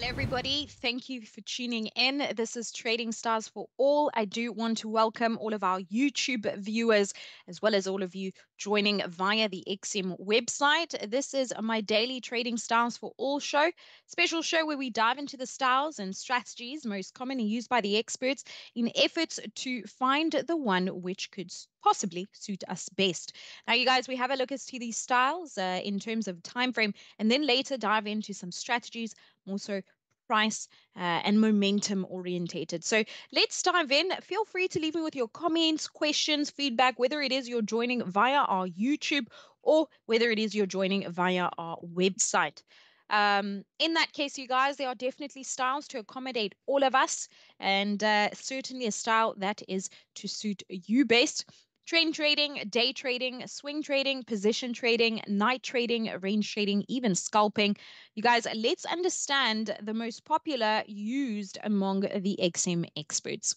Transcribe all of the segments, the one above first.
Hello, everybody. Thank you for tuning in. This is Trading Stars for All. I do want to welcome all of our YouTube viewers, as well as all of you joining via the XM website. This is my daily Trading Stars for All show, special show where we dive into the styles and strategies most commonly used by the experts in efforts to find the one which could possibly suit us best. Now, you guys, we have a look as to these styles in terms of time frame, and then later dive into some strategies, more so price and momentum orientated. So let's dive in. Feel free to leave me with your comments, questions, feedback, whether it is you're joining via our YouTube or whether it is you're joining via our website. In that case, you guys, there are definitely styles to accommodate all of us, and certainly a style that is to suit you best. Trend trading, day trading, swing trading, position trading, night trading, range trading, even scalping. You guys, let's understand the most popular used among the XM experts.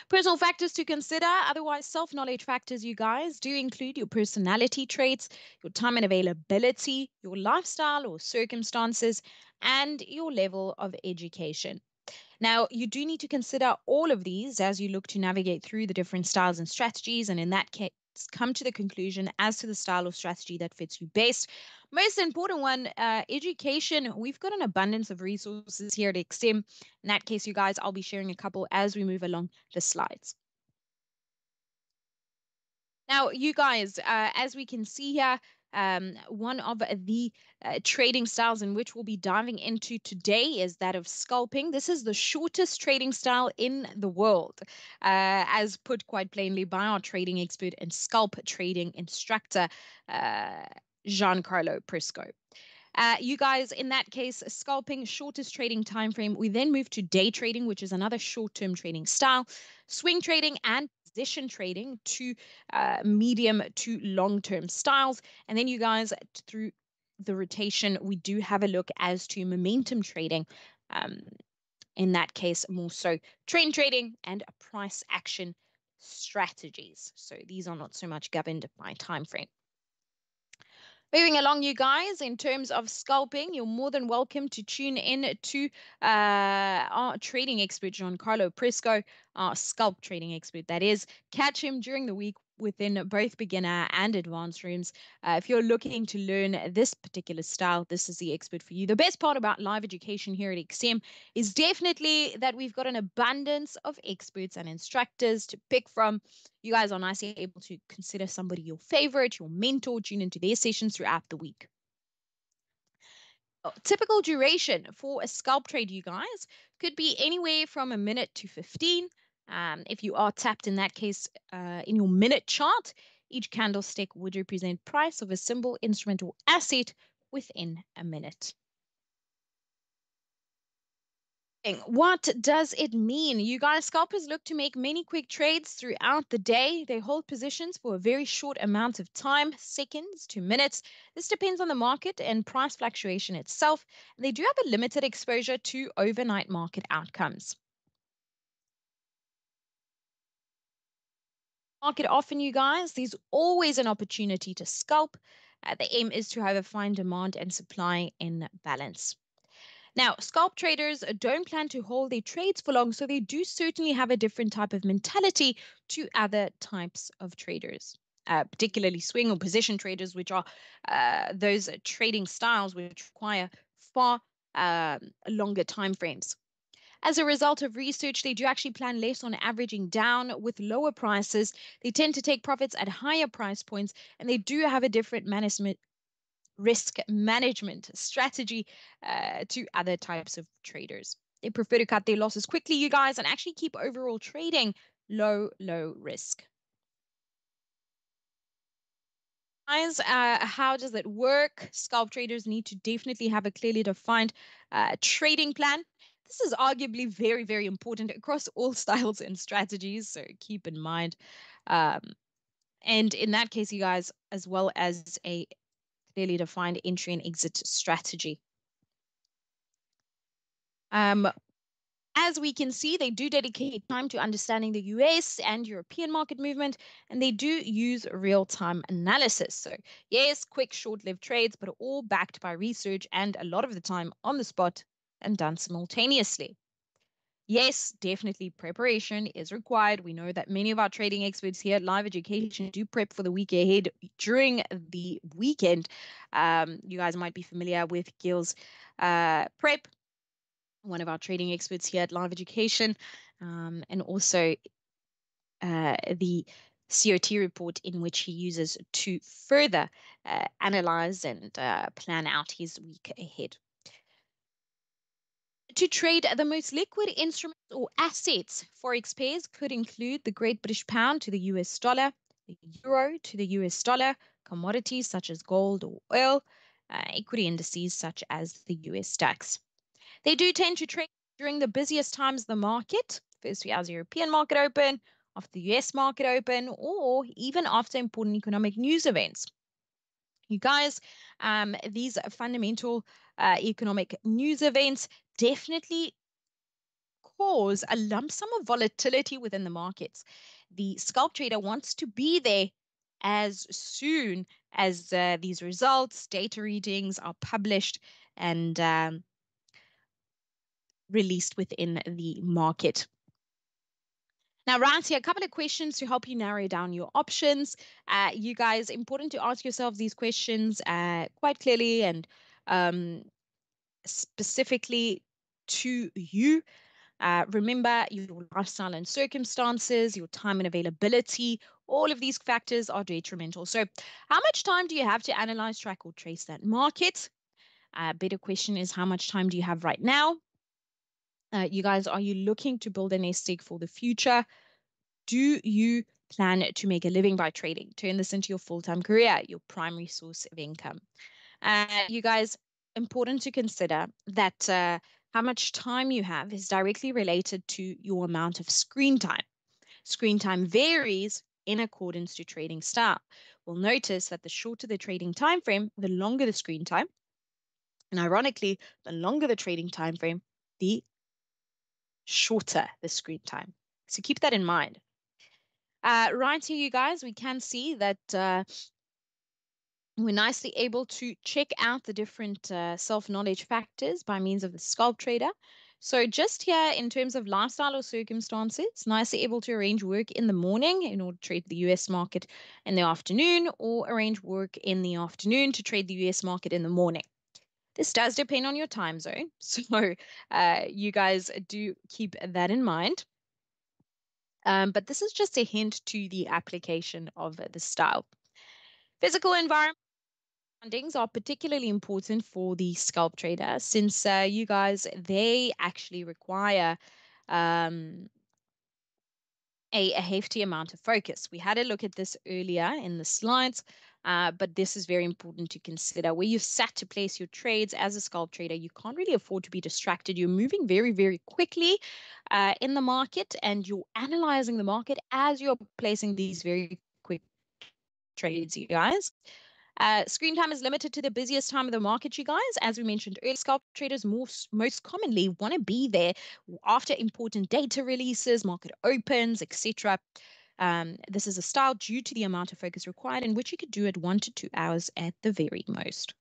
Personal factors to consider, otherwise self-knowledge factors, you guys, do include your personality traits, your time and availability, your lifestyle or circumstances, and your level of education. Now, you do need to consider all of these as you look to navigate through the different styles and strategies, and in that case, come to the conclusion as to the style or strategy that fits you best. Most important one, education. We've got an abundance of resources here at XM. In that case, you guys, I'll be sharing a couple as we move along the slides. Now, you guys, as we can see here, one of the trading styles in which we'll be diving into today is that of scalping. This is the shortest trading style in the world, as put quite plainly by our trading expert and scalp trading instructor, Giancarlo Prisco. You guys, in that case, scalping, shortest trading time frame. We then move to day trading, which is another short-term trading style, swing trading, and position trading, to medium to long-term styles. And then you guys, through the rotation, we do have a look as to momentum trading. In that case, more so trend trading and price action strategies. So these are not so much governed by time frame. Moving along, you guys, in terms of scalping, you're more than welcome to tune in to our trading expert, Giancarlo Prisco, our scalp trading expert, that is. Catch him during the week within both beginner and advanced rooms. If you're looking to learn this particular style, this is the expert for you. The best part about live education here at XM is definitely that we've got an abundance of experts and instructors to pick from. You guys are nicely able to consider somebody your favorite, your mentor, tune into their sessions throughout the week. Typical duration for a scalp trade, you guys, could be anywhere from a minute to 15. If you are tapped in that case in your minute chart, each candlestick would represent price of a symbol, instrument, or asset within a minute. What does it mean? You guys, scalpers look to make many quick trades throughout the day. They hold positions for a very short amount of time, seconds to minutes. This depends on the market and price fluctuation itself. And they do have a limited exposure to overnight market outcomes. Market often, you guys, there's always an opportunity to scalp. The aim is to have a fine demand and supply in balance. Now, scalp traders don't plan to hold their trades for long, so they do certainly have a different type of mentality to other types of traders, particularly swing or position traders, which are those trading styles which require far longer time frames. As a result of research, they do actually plan less on averaging down with lower prices. They tend to take profits at higher price points, and they do have a different management risk management strategy to other types of traders. They prefer to cut their losses quickly, you guys, and actually keep overall trading low risk. Guys, how does it work? Scalp traders need to definitely have a clearly defined trading plan. This is arguably very important across all styles and strategies, so keep in mind. And in that case, you guys, as well as a clearly defined entry and exit strategy. As we can see, they do dedicate time to understanding the US and European market movement, and they do use real-time analysis. So yes, quick, short-lived trades, but all backed by research and a lot of the time on the spot and done simultaneously. Yes, definitely preparation is required. We know that many of our trading experts here at Live Education do prep for the week ahead during the weekend. You guys might be familiar with Gil's prep, one of our trading experts here at Live Education, and also the COT report in which he uses to further analyze and plan out his week ahead. To trade the most liquid instruments or assets, forex pairs could include the Great British Pound to the US dollar, the Euro to the US dollar, commodities such as gold or oil, equity indices such as the US DAX. They do tend to trade during the busiest times of the market, firstly as the European market open, after the US market open, or even after important economic news events. You guys, these fundamental economic news events definitely cause a lump sum of volatility within the markets. The scalp trader wants to be there as soon as these results, data readings are published and released within the market. Now, right here, a couple of questions to help you narrow down your options. You guys, important to ask yourselves these questions quite clearly and specifically to you. Remember your lifestyle and circumstances, your time and availability, all of these factors are detrimental. So, how much time do you have to analyze, track, or trace that market? Better question is, how much time do you have right now? You guys, are you looking to build a nest egg for the future? Do you plan to make a living by trading? Turn this into your full-time career, your primary source of income. You guys, important to consider that how much time you have is directly related to your amount of screen time. Screen time varies in accordance to trading style. We'll notice that the shorter the trading time frame, the longer the screen time. And ironically, the longer the trading time frame, the shorter the screen time. So keep that in mind. Right here, you guys, we can see that we're nicely able to check out the different self-knowledge factors by means of the scalp trader. So just here in terms of lifestyle or circumstances, nicely able to arrange work in the morning in order to trade the US market in the afternoon, or arrange work in the afternoon to trade the US market in the morning. This does depend on your time zone, so you guys do keep that in mind. But this is just a hint to the application of the style. Physical environment surroundings are particularly important for the scalp trader, since you guys, they actually require um, a hefty amount of focus. We had a look at this earlier in the slides, but this is very important to consider. Where you've sat to place your trades as a scalp trader, you can't really afford to be distracted. You're moving very, very quickly in the market, and you're analyzing the market as you're placing these very quick trades, you guys. Screen time is limited to the busiest time of the market, you guys. As we mentioned earlier, scalp traders most commonly want to be there after important data releases, market opens, etc. This is a style due to the amount of focus required, in which you could do it 1 to 2 hours at the very most.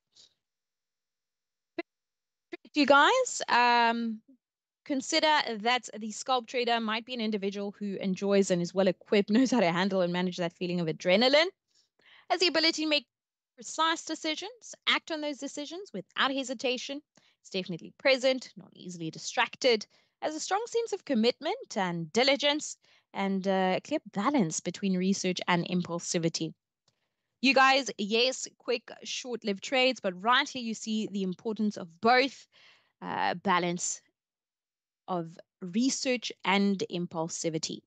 You guys, consider that the scalp trader might be an individual who enjoys and is well equipped, knows how to handle and manage that feeling of adrenaline, has the ability to make precise decisions, act on those decisions without hesitation. It's definitely present, not easily distracted, has a strong sense of commitment and diligence, and a clear balance between research and impulsivity. You guys, yes, quick, short lived trades, but right here you see the importance of both balance of research and impulsivity.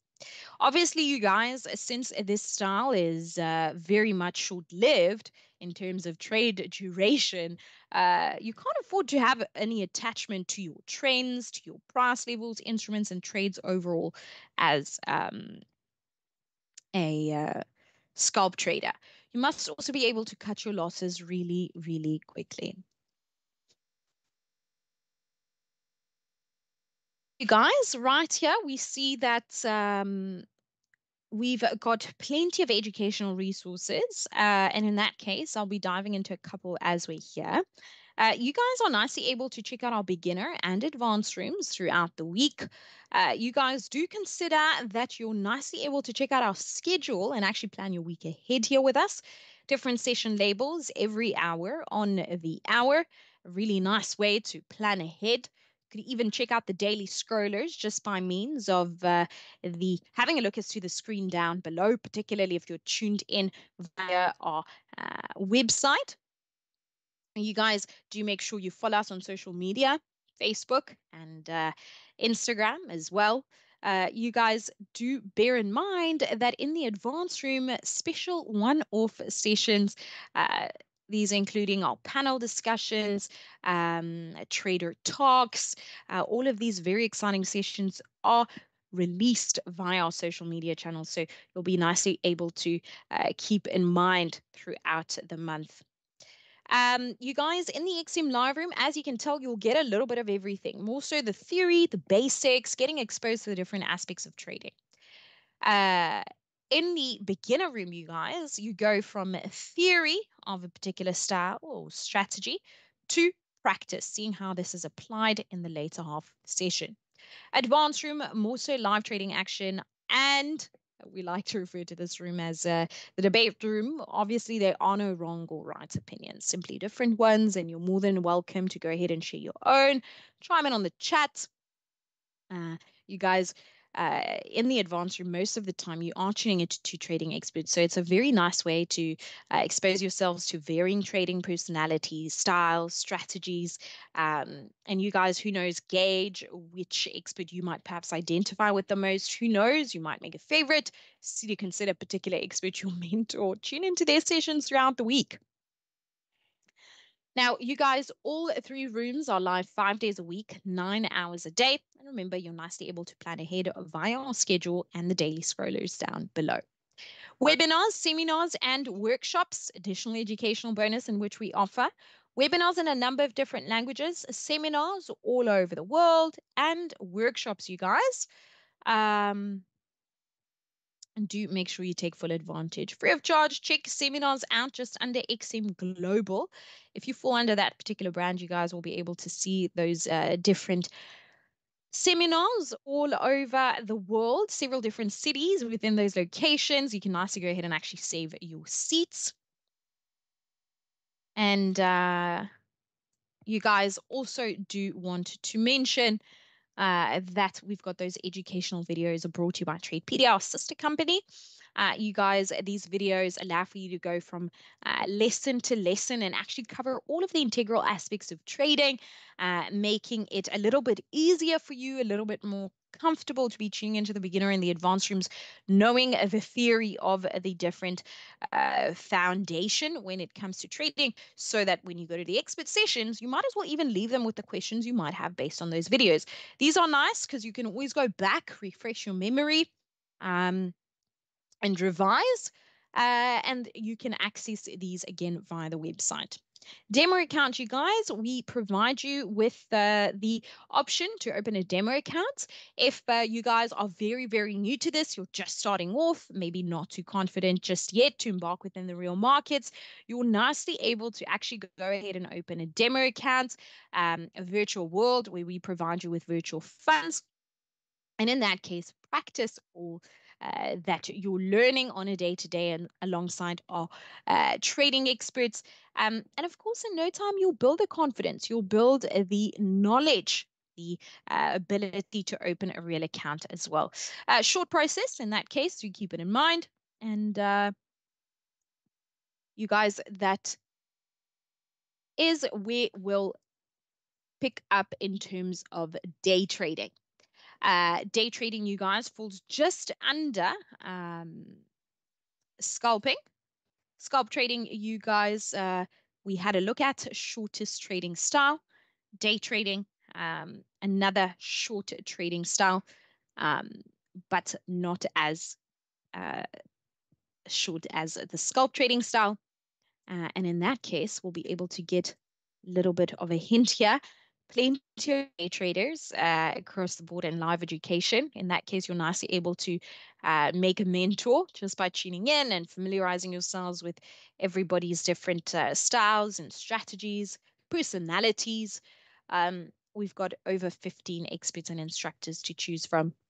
Obviously, you guys, since this style is very much short lived in terms of trade duration, you can't afford to have any attachment to your trends, to your price levels, instruments, and trades overall as a scalp trader. You must also be able to cut your losses really, really quickly. You guys, right here, we see that we've got plenty of educational resources. And in that case, I'll be diving into a couple as we're here. You guys are nicely able to check out our beginner and advanced rooms throughout the week. You guys do consider that you're nicely able to check out our schedule and actually plan your week ahead here with us. Different session labels every hour on the hour. A really nice way to plan ahead. You could even check out the daily scrollers just by means of the having a look as to the screen down below, particularly if you're tuned in via our website. You guys do make sure you follow us on social media, Facebook and Instagram as well. You guys do bear in mind that in the advanced room, special one-off sessions, these including our panel discussions, trader talks, all of these very exciting sessions are released via our social media channels. So you'll be nicely able to keep in mind throughout the month. You guys in the XM live room, as you can tell, you'll get a little bit of everything. More so the theory, the basics, getting exposed to the different aspects of trading. Uh, in the beginner room, you guys, you go from theory of a particular style or strategy to practice, seeing how this is applied in the later half of the session. Advanced room, more so live trading action, and we like to refer to this room as the debate room. Obviously, there are no wrong or right opinions, simply different ones, and you're more than welcome to go ahead and share your own. Chime in on the chat. You guys, in the advanced room, most of the time you are tuning into two trading experts. So it's a very nice way to expose yourselves to varying trading personalities, styles, strategies. And you guys, who knows, gauge which expert you might perhaps identify with the most. Who knows, you might make a favorite. See to consider a particular expert your mentor. Tune into their sessions throughout the week. Now, you guys, all three rooms are live 5 days a week, 9 hours a day. And remember, you're nicely able to plan ahead via our schedule and the daily scrollers down below. Webinars, seminars, and workshops, additional educational bonus in which we offer. Webinars in a number of different languages, seminars all over the world, and workshops, you guys. And do make sure you take full advantage. Free of charge, check seminars out just under XM Global. If you fall under that particular brand, you guys will be able to see those different seminars all over the world, several different cities within those locations. You can nicely go ahead and actually save your seats. And you guys also do want to mention that we've got those educational videos brought to you by Tradepedia, our sister company. You guys, these videos allow for you to go from lesson to lesson and actually cover all of the integral aspects of trading, making it a little bit easier for you, a little bit more comfortable to be tuning into the beginner and the advanced rooms, knowing the theory of the different foundation when it comes to trading, so that when you go to the expert sessions, you might as well even leave them with the questions you might have based on those videos. These are nice because you can always go back, refresh your memory, and revise, and you can access these again via the website. Demo account, you guys, we provide you with the option to open a demo account. If you guys are very, very new to this, you're just starting off, maybe not too confident just yet to embark within the real markets, you're nicely able to actually go ahead and open a demo account, a virtual world where we provide you with virtual funds. And in that case, practice all that you're learning on a day-to-day and alongside our trading experts. And of course, in no time, you'll build the confidence, you'll build the knowledge, the ability to open a real account as well. Short process in that case, you keep it in mind. And you guys, that is where we'll pick up in terms of day trading. Day trading, you guys, falls just under scalping. Scalp trading, you guys, we had a look at shortest trading style. Day trading, another short trading style, but not as short as the scalp trading style. And in that case, we'll be able to get a little bit of a hint here. Plenty of day traders across the board in live education. In that case, you're nicely able to make a mentor just by tuning in and familiarizing yourselves with everybody's different styles and strategies, personalities. We've got over 15 experts and instructors to choose from.